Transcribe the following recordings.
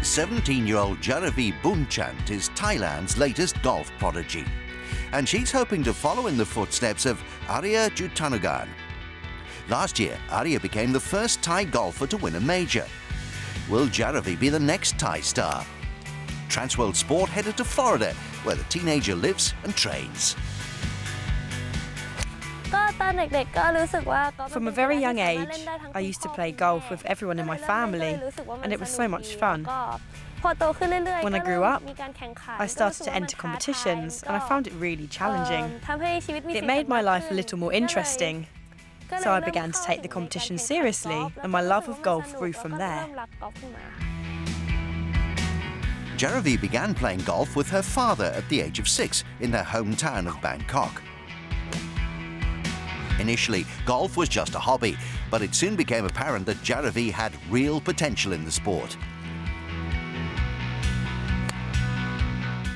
17-year-old Jaravee Boonchant is Thailand's latest golf prodigy, and she's hoping to follow in the footsteps of Ariya Jutanugarn. Last year, Ariya became the first Thai golfer to win a major. Will Jaravee be the next Thai star? Transworld Sport headed to Florida, where the teenager lives and trains. From a very young age, I used to play golf with everyone in my family, and it was so much fun. When I grew up, I started to enter competitions, and I found it really challenging. It made my life a little more interesting, so I began to take the competition seriously, and my love of golf grew from there. Jaravee began playing golf with her father at the age of 6 in their hometown of Bangkok. Initially, golf was just a hobby, but it soon became apparent that Jaravee had real potential in the sport.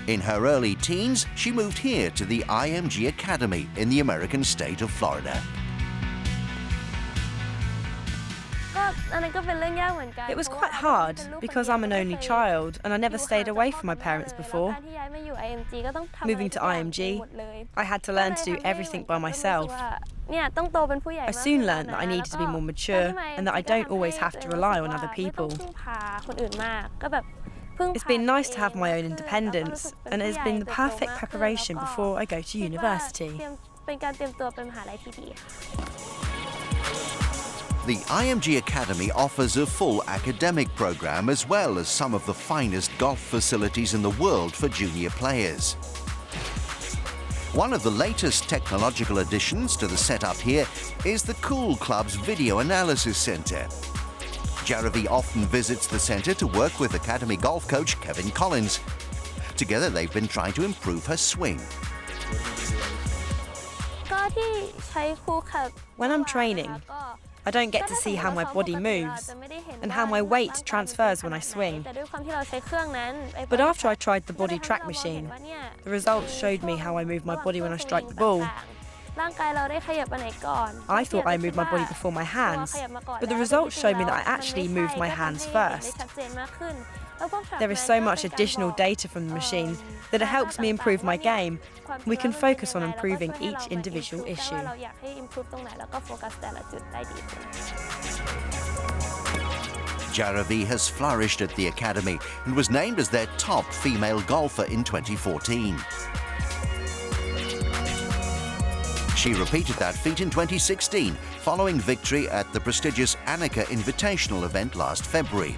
In her early teens, she moved here to the IMG Academy in the American state of Florida. It was quite hard because I'm an only child and I never stayed away from my parents before. Moving to IMG, I had to learn to do everything by myself. I soon learned that I needed to be more mature and that I don't always have to rely on other people. It's been nice to have my own independence, and it has been the perfect preparation before I go to university. The IMG Academy offers a full academic program as well as some of the finest golf facilities in the world for junior players. One of the latest technological additions to the setup here is the Cool Club's Video Analysis Center. Jaravee often visits the center to work with Academy golf coach Kevin Collins. Together they've been trying to improve her swing. When I'm training, I don't get to see how my body moves and how my weight transfers when I swing. But after I tried the body track machine, the results showed me how I move my body when I strike the ball. I thought I moved my body before my hands, but the results showed me that I actually moved my hands first. There is so much additional data from the machine that it helps me improve my game. We can focus on improving each individual issue. Jaravee has flourished at the Academy and was named as their top female golfer in 2014. She repeated that feat in 2016, following victory at the prestigious Annika Invitational event last February.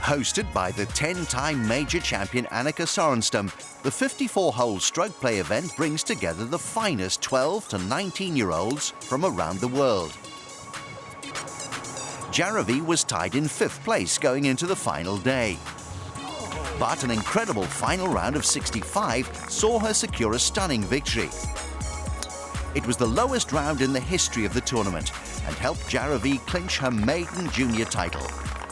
Hosted by the 10-time major champion Annika Sorenstam, the 54-hole stroke play event brings together the finest 12 to 19-year-olds from around the world. Jaravee was tied in 5th place going into the final day. But an incredible final round of 65 saw her secure a stunning victory. It was the lowest round in the history of the tournament and helped Jaravee clinch her maiden junior title,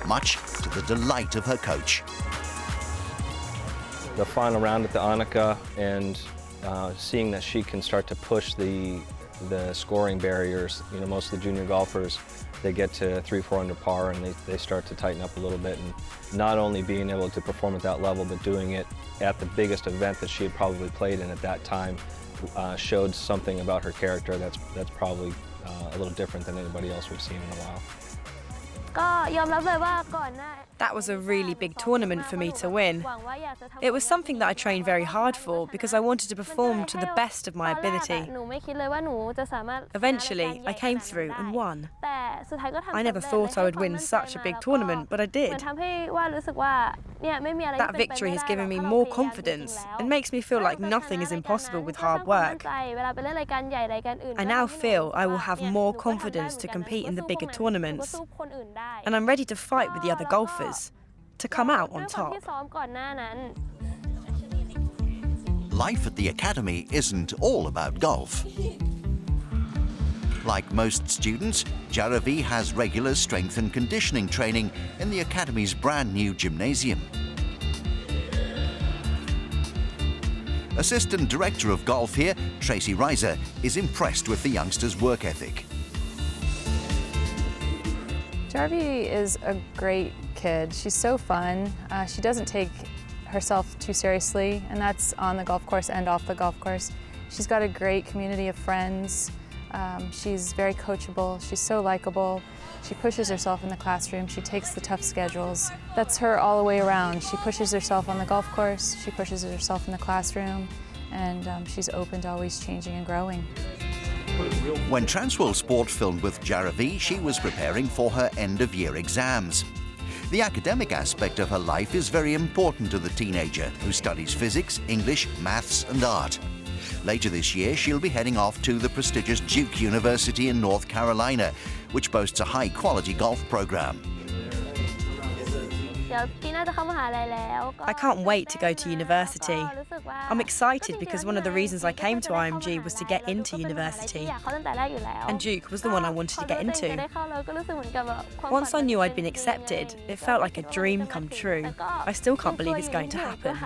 much to the delight of her coach. The final round at the Annika and seeing that she can start to push the scoring barriers. You know, most of the junior golfers, they get to 3-4 under par and they start to tighten up a little bit, and not only being able to perform at that level but doing it at the biggest event that she had probably played in at that time showed something about her character that's probably a little different than anybody else we've seen in a while. That was a really big tournament for me to win. It was something that I trained very hard for because I wanted to perform to the best of my ability. Eventually, I came through and won. I never thought I would win such a big tournament, but I did. That victory has given me more confidence and makes me feel like nothing is impossible with hard work. I now feel I will have more confidence to compete in the bigger tournaments, and I'm ready to fight with the other golfers to come out on top. Life at the Academy isn't all about golf. Like most students, Jaravee has regular strength and conditioning training in the Academy's brand new gymnasium. Assistant Director of Golf here, Tracy Reiser, is impressed with the youngsters' work ethic. Jaravee is a great kid. She's so fun. She doesn't take herself too seriously, and that's on the golf course and off the golf course. She's got a great community of friends. She's very coachable. She's so likable. She pushes herself in the classroom. She takes the tough schedules. That's her all the way around. She pushes herself on the golf course. She pushes herself in the classroom, and she's open to always changing and growing. When Transworld Sport filmed with Jaravee, she was preparing for her end-of-year exams. The academic aspect of her life is very important to the teenager who studies physics, English, maths and art. Later this year, she'll be heading off to the prestigious Duke University in North Carolina, which boasts a high-quality golf program. I can't wait to go to university. I'm excited because one of the reasons I came to IMG was to get into university, and Duke was the one I wanted to get into. Once I knew I'd been accepted, it felt like a dream come true. I still can't believe it's going to happen.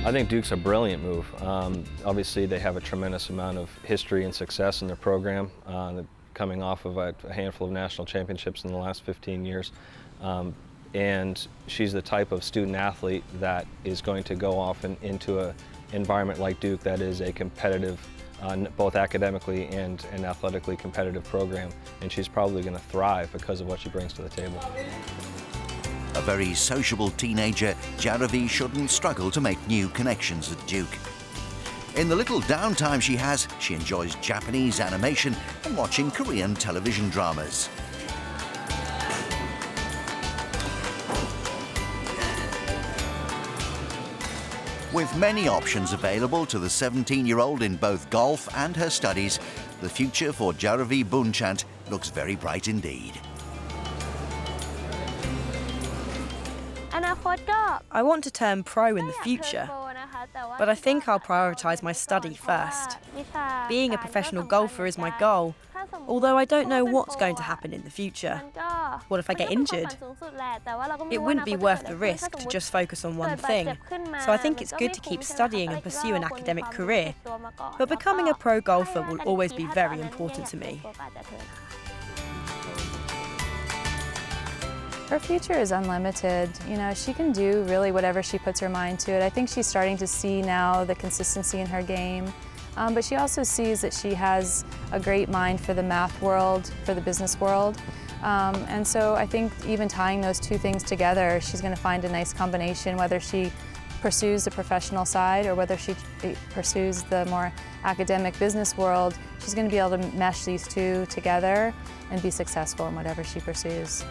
I think Duke's a brilliant move. Obviously, they have a tremendous amount of history and success in their program, coming off of a handful of national championships in the last 15 years. And she's the type of student athlete that is going to go off into an environment like Duke that is a competitive, both academically and athletically competitive program. And she's probably going to thrive because of what she brings to the table. A very sociable teenager, Jaravee shouldn't struggle to make new connections at Duke. In the little downtime she has, she enjoys Japanese animation and watching Korean television dramas. With many options available to the 17-year-old in both golf and her studies, the future for Jaravee Boonchant looks very bright indeed. I want to turn pro in the future, but I think I'll prioritise my study first. Being a professional golfer is my goal, although I don't know what's going to happen in the future. What if I get injured? It wouldn't be worth the risk to just focus on one thing, so I think it's good to keep studying and pursue an academic career, but becoming a pro golfer will always be very important to me. Her future is unlimited. You know, she can do really whatever she puts her mind to it. I think she's starting to see now the consistency in her game, but she also sees that she has a great mind for the math world, for the business world. And so I think even tying those two things together, she's going to find a nice combination, whether she pursues the professional side or whether she pursues the more academic business world. She's going to be able to mesh these two together and be successful in whatever she pursues.